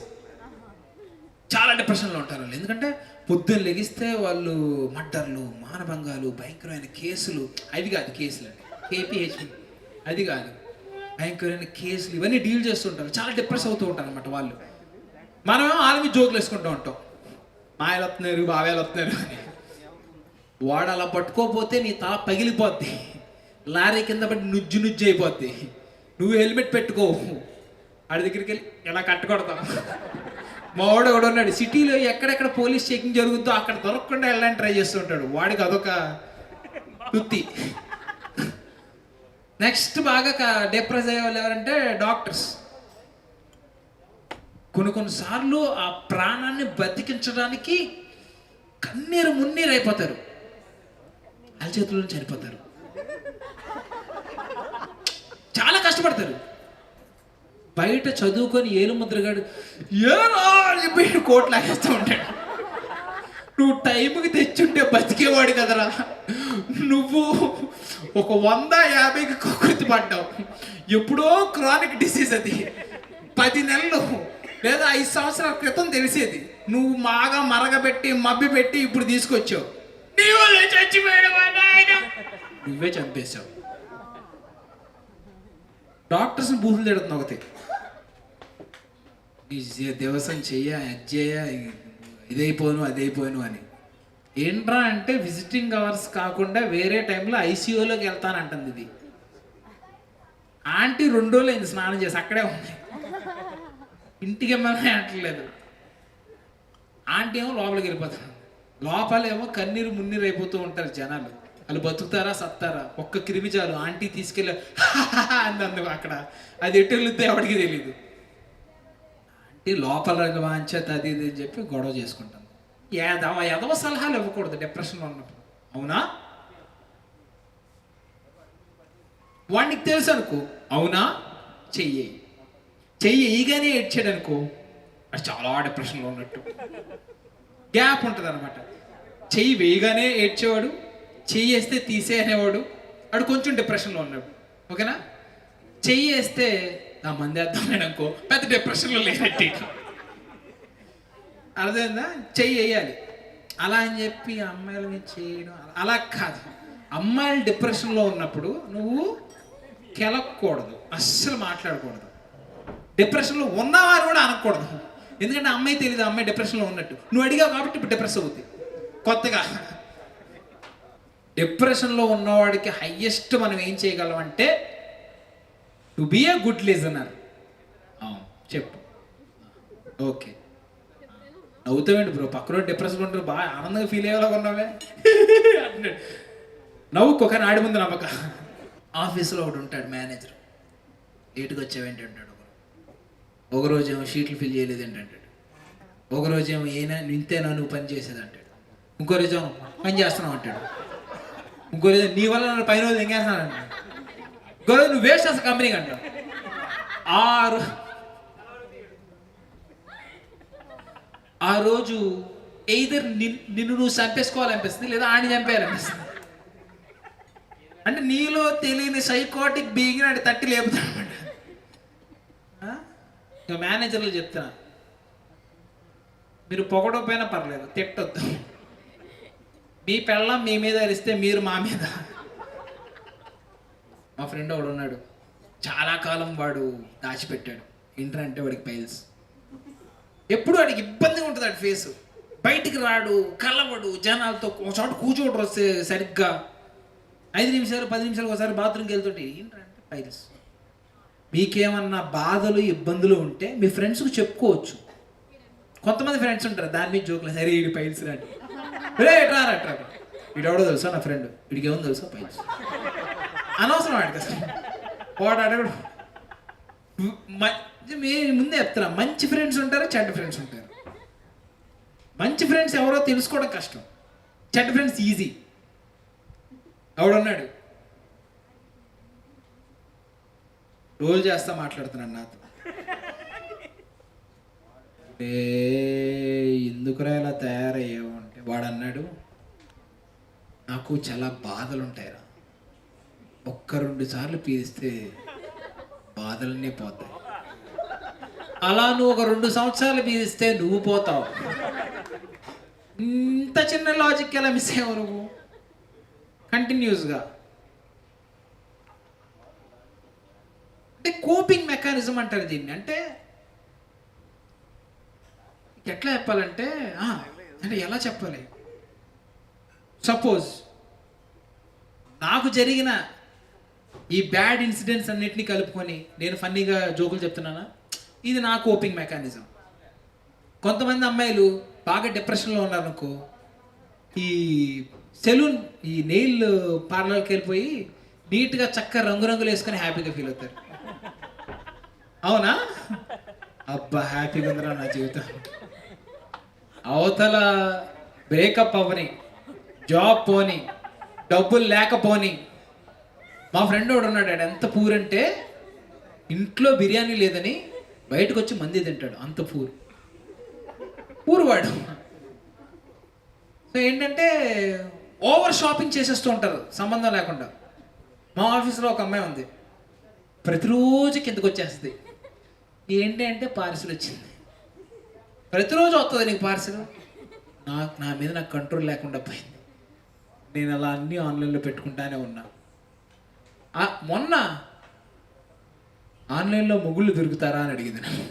చాలా డిప్రెషన్లో ఉంటారు వాళ్ళు. ఎందుకంటే పొద్దున్న లెగిస్తే వాళ్ళు మర్డర్లు, మానభంగాలు, భయంకరమైన కేసులు, అవి కాదు కేసులు అంటే కేపీహెచ్పి, అది కాదు, భయంకరమైన కేసులు ఇవన్నీ డీల్ చేస్తుంటారు. చాలా డిప్రెస్ అవుతూ ఉంటారు అనమాట వాళ్ళు. మనం వాళ్ళ మీద జోకులు వేసుకుంటూ ఉంటాం, మాయలు వస్తున్నారు, బావేలు వస్తున్నారు అని. వాడు అలా పట్టుకోపోతే నీ తల పగిలిపోద్ది, లారీ కింద పడి నుజ్జు నుజ్జు అయిపోద్ది. నువ్వు హెల్మెట్ పెట్టుకోవు, వాడి దగ్గరికి వెళ్ళి ఎలా కట్టుకొడతావు. మా వాడు కూడా ఉన్నాడు, సిటీలో ఎక్కడెక్కడ పోలీస్ చెకింగ్ జరుగుతుందో అక్కడ దొరకకుండా వెళ్ళడానికి ట్రై చేస్తుంటాడు. వాడికి అదొక వృత్తి. నెక్స్ట్ బాగా డిప్రెస్ అయ్యే వాళ్ళు ఎవరంటే డాక్టర్స్. కొన్నిసార్లు ఆ ప్రాణాన్ని బతికించడానికి కన్నీరు మున్నీరు అయిపోతారు, వాళ్ళ చేతుల్లో చనిపోతారు. చాలా కష్టపడతారు. బయట చదువుకొని ఏలు ముద్రగాడు ఏరా అని చెప్పి కోట్లు లాగేస్తూ ఉంటాడు. నువ్వు టైంకి తెచ్చుంటే బతికేవాడు కదరా. నువ్వు ఒక 150కి కకృతి పడ్డావు. ఎప్పుడో క్రానిక్ డిసీజ్ అది, 10 నెలలు లేదా 5 సంవత్సరాల క్రితం తెలిసేది. నువ్వు బాగా మరగబెట్టి మబ్బి పెట్టి ఇప్పుడు తీసుకొచ్చావు. నువ్వే చంపేశావు. డాక్టర్స్ని బూతులు తిడుతున్నావు ఒకటి, దేవసం చెయ్య అజ్జేయ ఇదైపోను అదైపోను అని. ఏంట్రా అంటే విజిటింగ్ అవర్స్ కాకుండా వేరే టైంలో ఐసీయూలోకి వెళ్తానంటుంది ఇది. ఆంటీ 2 రోజులు అయింది స్నానం చేసి అక్కడే ఉంది, ఇంటికి ఏమైనా అంటలేదు. ఆంటీ ఏమో లోపలికి వెళ్ళిపోతుంది, లోపలేమో కన్నీరు మున్నీరు అయిపోతూ ఉంటారు జనాలు. వాళ్ళు బతుకుతారా సత్తారా? ఒక్క క్రిమి చాలు ఆంటీ తీసుకెళ్ళి అందు అక్కడ. అది ఎటు వెళ్తే ఎవరికి తెలియదు. ఆంటీ లోపల వాంచేత అది ఇది అని చెప్పి గొడవ చేసుకుంటాను. ఎదవ సలహాలు ఇవ్వకూడదు డిప్రెషన్లో ఉన్నప్పుడు, అవునా? వాడికి తెలుసు అనుకో, అవునా చెయ్యి ఈగానే ఏడ్చాడు అనుకో, అది చాలా డిప్రెషన్లో ఉన్నట్టు. గ్యాప్ ఉంటుంది అనమాట. చెయ్యి వేయగానే ఏడ్చేవాడు, చెయ్యి వేస్తే తీసే అనేవాడు, వాడు కొంచెం డిప్రెషన్లో ఉన్నాడు. ఓకేనా? చెయ్యి వేస్తే నా మంది అర్థమైన అనుకో, పెద్ద డిప్రెషన్లో లేనట్టు. అర్థమైందా? చెయ్యి వేయాలి. అలా అని చెప్పి అమ్మాయిలని చేయడం అలా కాదు. అమ్మాయిలు డిప్రెషన్లో ఉన్నప్పుడు నువ్వు కెలకూడదు, అస్సలు మాట్లాడకూడదు. డిప్రెషన్లో ఉన్నవారు కూడా అనకూడదు. ఎందుకంటే అమ్మాయి తెలియదు అమ్మాయి డిప్రెషన్లో ఉన్నట్టు. నువ్వు అడిగావు కాబట్టి ఇప్పుడు డిప్రెస్ అవుతుంది కొత్తగా. డిప్రెషన్లో ఉన్నవాడికి హయ్యెస్ట్ మనం ఏం చేయగలం అంటే to be a good listener. చెప్పు. ఓకే, నవ్వుతావేంటి బ్రో? పక్కన డిప్రెషన్ ఉంటారు, బాగా ఆనందంగా ఫీల్ అయ్యేలాగా ఉన్నావే నవ్వుకో, కానీ ఆడి ముందు నమ్మక. ఆఫీస్లో ఒకటి ఉంటాడు మేనేజర్, లేటుగా వచ్చావేంటి అంటాడు. ఒకరోజు ఏమో షీట్లు ఫిల్ చేయలేదు ఏంటంటాడు. ఒకరోజు ఏమో ఇంతేనా నువ్వు పని చేసేది అంటాడు. ఇంకో రోజు ఏమో పని చేస్తున్నావు అంటాడు. ఇంకో రోజు నీ వల్ల నన్ను పైన రోజు ఎంగేస్తున్నాను అంటాడు. ఇంకో రోజు నువ్వు వేస్ట్ చేస్తా కంపెనీకి అంటావు. ఆ రోజు ఎయిదర్ నిన్ను నువ్వు చంపేసుకోవాలనిపిస్తుంది, లేదా ఆడిని చంపేయాలనిపిస్తుంది. అంటే నీలో తెలియని సైకోటిక్ బీయింగ్ అంటే తట్టి లేపుతాడు. ఇక మేనేజర్లు చెప్తున్నా, మీరు పొగడకపోయినా పర్లేదు, తిట్టొద్దు. మీ పెళ్ళం మీ మీద అరిస్తే మీరు మా మీద. మా ఫ్రెండ్ ఒకడు ఉన్నాడు, చాలా కాలం వాడు దాచిపెట్టాడు ఏంటంటే వాడికి పైల్స్. ఎప్పుడు వాడికి ఇబ్బందిగా ఉంటుంది వాడి ఫేస్. బయటికి రాడు, కలవడు, జనాలతో ఒక చోట కూర్చోడు వస్తే సరిగ్గా 5 నిమిషాలు 10 నిమిషాలు ఒకసారి బాత్రూమ్కి వెళ్తుంటే ఏంటంటే పైల్స్. మీకేమన్నా బాధలు ఇబ్బందులు ఉంటే మీ ఫ్రెండ్స్కి చెప్పుకోవచ్చు. కొంతమంది ఫ్రెండ్స్ ఉంటారు దాని మీద జోకులు, సరే వీడి పైల్స్ రండి, రే ఎట్రా వీడెవడో తెలుసా నా ఫ్రెండ్, వీడికి ఏమో తెలుసా పైల్స్. అనవసరం వాడికి అసలు. వాడు అడగడు. ముందే చెప్తున్నా, మంచి ఫ్రెండ్స్ ఉంటారు, చెడ్డ ఫ్రెండ్స్ ఉంటారు. మంచి ఫ్రెండ్స్ ఎవరో తెలుసుకోవడం కష్టం, చెడ్డ ఫ్రెండ్స్ ఈజీ. ఎవడన్నాడు రోజు చేస్తా మాట్లాడుతున్నాను నాతో, ఎందుకురా ఇలా తయారయ్యావు అంటే వాడు అన్నాడు, నాకు చాలా బాధలు ఉంటాయిరా, 1-2 సార్లు పీలిస్తే బాధలన్నీ పోతాయి. అలా నువ్వు ఒక 2 సంవత్సరాలు పీలిస్తే నువ్వు పోతావు. ఇంత చిన్న లాజిక్ ఎలా మిస్ అయ్యావు నువ్వు కంటిన్యూస్గా? అంటే కోపింగ్ మెకానిజం అంటారు దీన్ని. అంటే ఎట్లా చెప్పాలంటే అంటే ఎలా చెప్పాలి, సపోజ్ నాకు జరిగిన ఈ బ్యాడ్ ఇన్సిడెంట్స్ అన్నిటినీ కలుపుకొని నేను ఫన్నీగా జోకులు చెప్తున్నానా, ఇది నా కోపింగ్ మెకానిజం. కొంతమంది అమ్మాయిలు బాగా డిప్రెషన్లో ఉన్నారనుకో, ఈ సెలూన్ ఈ నెయిల్ పార్లర్కి వెళ్ళిపోయి నీట్గా చక్కగా రంగురంగులు వేసుకొని హ్యాపీగా ఫీల్ అవుతారు. అవునా? అబ్బా హ్యాపీగా ఉందిరా నా జీవితం. అవతల బ్రేకప్ అవ్వని, జాబ్ పోని, డబ్బులు లేకపోని. మా ఫ్రెండ్ ఒకడు ఉన్నాడు, ఎంత పూర్ అంటే ఇంట్లో బిర్యానీ లేదని బయటకు వచ్చి మంది తింటాడు, అంత పూర్ వాడు. సో ఏంటంటే ఓవర్ షాపింగ్ చేసేస్తూ ఉంటారు సంబంధం లేకుండా. మా ఆఫీస్లో ఒక అమ్మాయి ఉంది, ప్రతిరోజు కిందకు వచ్చేస్తుంది. ఏంటి అంటే పార్సిల్ వచ్చింది, ప్రతిరోజు వస్తుంది నీకు పార్సిల్. నా మీద నాకు కంట్రోల్ లేకుండా పోయింది. నేను అలా అన్నీ ఆన్లైన్లో పెట్టుకుంటానే ఉన్నా. మొన్న ఆన్లైన్లో మొగుళ్ళు దొరుకుతారా అని అడిగింది నాకు.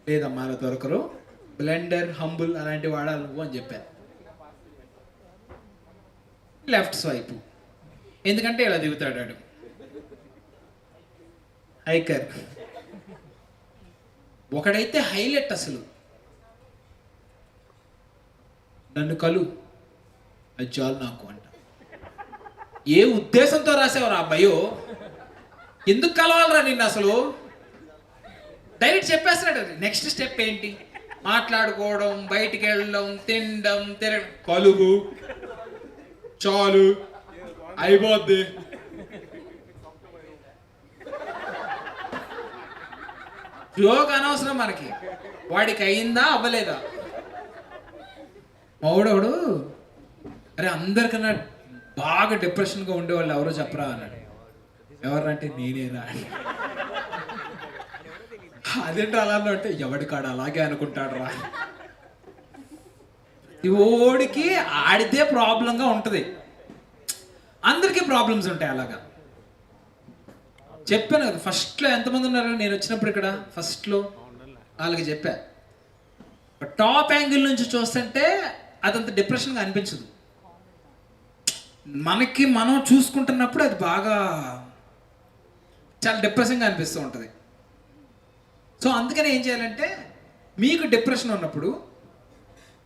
లేదమ్మా అలా దొరకరు, బ్లెండర్, హంబుల్ అలాంటివి వాడాలి నువ్వు అని చెప్పాను. లెఫ్ట్ స్వైపు, ఎందుకంటే ఇలా దిగుతాడు హైకర్. ఒకడైతే హైలైట్, అసలు నన్ను కలు, అది చాలు నాకు అంట. ఏ ఉద్దేశంతో రాసేవారు ఆ బయో, ఎందుకు కలవాలరా నిన్ను అసలు? డైరెక్ట్ చెప్పేస్తున్నాడు. నెక్స్ట్ స్టెప్ ఏంటి? మాట్లాడుకోవడం, బయటికి వెళ్ళడం, తినడం, తిరగడం. కలుగు, చాలు, అయిపోద్ది. జోక్ అనవసరం మనకి, వాడికి అయిందా అవ్వలేదా? మౌడవుడు అరే అందరికన్నా బాగా డిప్రెషన్గా ఉండేవాళ్ళు ఎవరో చెప్పరా అన్నాడు. ఎవరంటే నేనేనా. అదేంటో అలా అంటే ఎవడి కాడ అలాగే అనుకుంటాడు రా. ఓడికి ఆడితే ప్రాబ్లంగా ఉంటుంది, అందరికీ ప్రాబ్లమ్స్ ఉంటాయి. అలాగా చెప్పాను కదా, ఫస్ట్లో ఎంతమంది ఉన్నారు నేను వచ్చినప్పుడు ఇక్కడ ఫస్ట్లో వాళ్ళకి చెప్పా. టాప్ యాంగిల్ నుంచి చూస్తుంటే అదంత డిప్రెషన్గా అనిపించదు, మనకి మనం చూసుకుంటున్నప్పుడు అది బాగా చాలా డిప్రెషన్గా అనిపిస్తూ ఉంటుంది. సో అందుకని ఏం చేయాలంటే, మీకు డిప్రెషన్ ఉన్నప్పుడు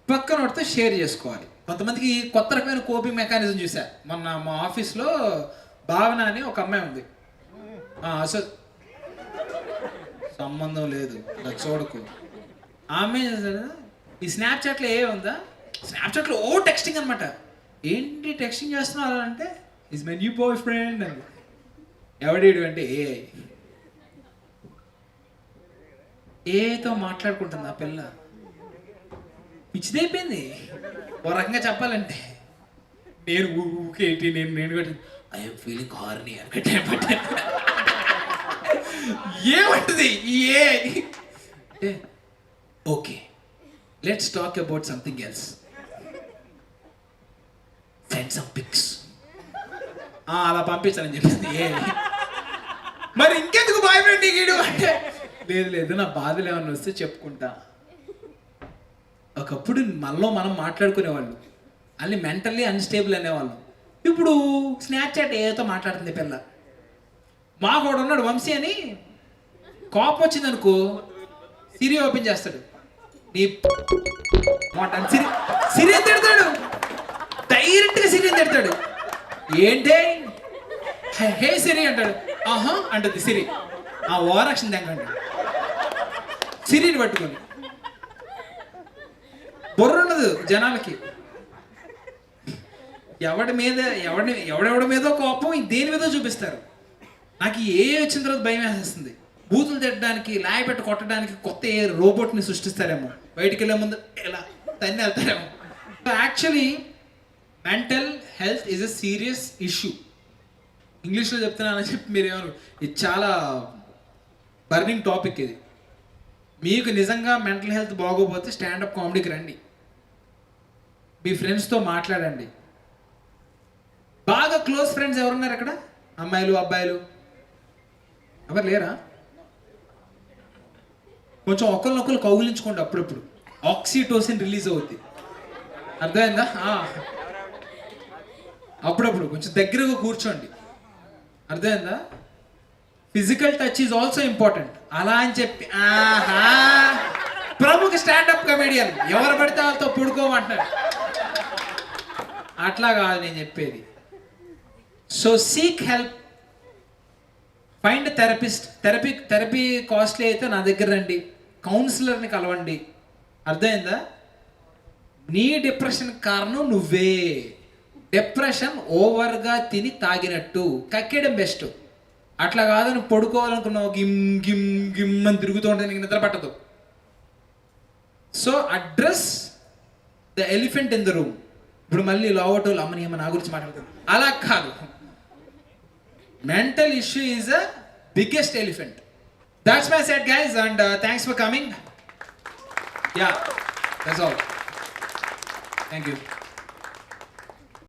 పక్కన వాడితో షేర్ చేసుకోవాలి. కొంతమందికి కొత్త రకమైన కోపింగ్ మెకానిజం చూసా. మొన్న మా ఆఫీస్లో భావన అని ఒక అమ్మాయి ఉంది. అసలు సంబంధం లేదు, ఇలా చూడకు. ఆమె ఈ స్నాప్చాట్లో ఏ ఉందా, స్నాప్చాట్లో టెక్స్టింగ్ అనమాట. ఏంటి టెక్స్టింగ్ చేస్తున్నారు అంటే, is my new boy friend అని. ఎవడేడు అంటే ఏతో మాట్లాడుకుంటుంది ఆ పిల్ల. పిచ్చిదైపోయింది ఓ రకంగా చెప్పాలంటే. నేను ఊకేటి నేను ఐఎమ్ ఫీలింగ్ హార్నీ అని పెట్టాను. ఏమంటుంది okay let's talk about something else, send some pics. అలా పంపించాలని చెప్పింది. మరి ఇంకెందుకు బాయ్ ఫ్రెండ్ గీడు అంటే, లేదు నా బాధలు ఏమన్నా వస్తే చెప్పుకుంటా. ఒకప్పుడు మనలో మనం మాట్లాడుకునేవాళ్ళు, అన్ని మెంటల్లీ అన్స్టేబుల్ అనేవాళ్ళం. ఇప్పుడు స్నాప్చాట్ ఏదో మాట్లాడుతుంది పిల్ల. మా కూడా ఉన్నాడు వంశీ అని, కోపం వచ్చిందనుకో సిరి ఓపెన్ చేస్తాడు, నీ సిరి సిరి అని తిడతాడు, డైరెక్ట్గా సిరి అని తిడతాడు. ఏంటే హే సిరి అంటాడు, ఆహా అంటుంది సిరి, ఆ ఓవరాక్షన్ తెంగండి సిరిని పట్టుకొని. బుర్ర ఉండదు జనాలకి, ఎవడెవడి మీదో కోపం దేని మీదో చూపిస్తారు. నాకు ఏ వచ్చిన తర్వాత భయం వేసేస్తుంది. బూతులు తిట్టడానికి, లాయపెట్ట కొట్టడానికి కొత్త ఏ రోబోట్ని సృష్టిస్తారేమో, బయటికి వెళ్ళే ముందు ఎలా తన్ని వెళ్తారేమో. Actually mental health is a serious issue. ఇంగ్లీష్లో చెప్తున్నానని చెప్పి మీరేమన్నారు, ఇది చాలా బర్నింగ్ టాపిక్. ఇది మీకు నిజంగా మెంటల్ హెల్త్ బాగోపోతే స్టాండప్ కామెడీకి రండి, మీ ఫ్రెండ్స్తో మాట్లాడండి. బాగా క్లోజ్ ఫ్రెండ్స్ ఎవరున్నారు అక్కడ? అమ్మాయిలు అబ్బాయిలు ఎవరు లేరా? కొంచెం ఒకరినొకరు కౌగిలించుకోండి అప్పుడప్పుడు, ఆక్సిటోసిన్ రిలీజ్ అవుద్ది, అర్థమైందా? అప్పుడప్పుడు కొంచెం దగ్గరగా కూర్చోండి, అర్థమైందా? Physical touch is also important. అలా అని చెప్పి ప్రముఖ స్టాండప్ కమెడియన్ ఎవరు పడితే వాళ్ళతో పుడుకోమంటాడు, అట్లా కాదు నేను చెప్పేది. So seek help, find therapist. Therapy costly అయితే నా దగ్గర రండి, కౌన్సిలర్ని కలవండి, అర్థమైందా? నీ డిప్రెషన్ కారణం నువ్వే. డిప్రెషన్ ఓవర్గా తిని తాగినట్టు, కక్కేయడం బెస్ట్. అట్లా కాదని పడుకోవాలనుకున్నావు, గిమ్ గిమ్ గిమ్ అని తిరుగుతూ ఉంటే నీకు నిద్ర పట్టదు. So address the elephant in the room. ఇప్పుడు మళ్ళీ లోవటోళ్ళు అమ్మని ఏమో నా గురించి మాట్లాడుతుంది, అలా కాదు. Mental issue is a biggest elephant. That's my set guys, and thanks for coming. Yeah, that's all. Thank you.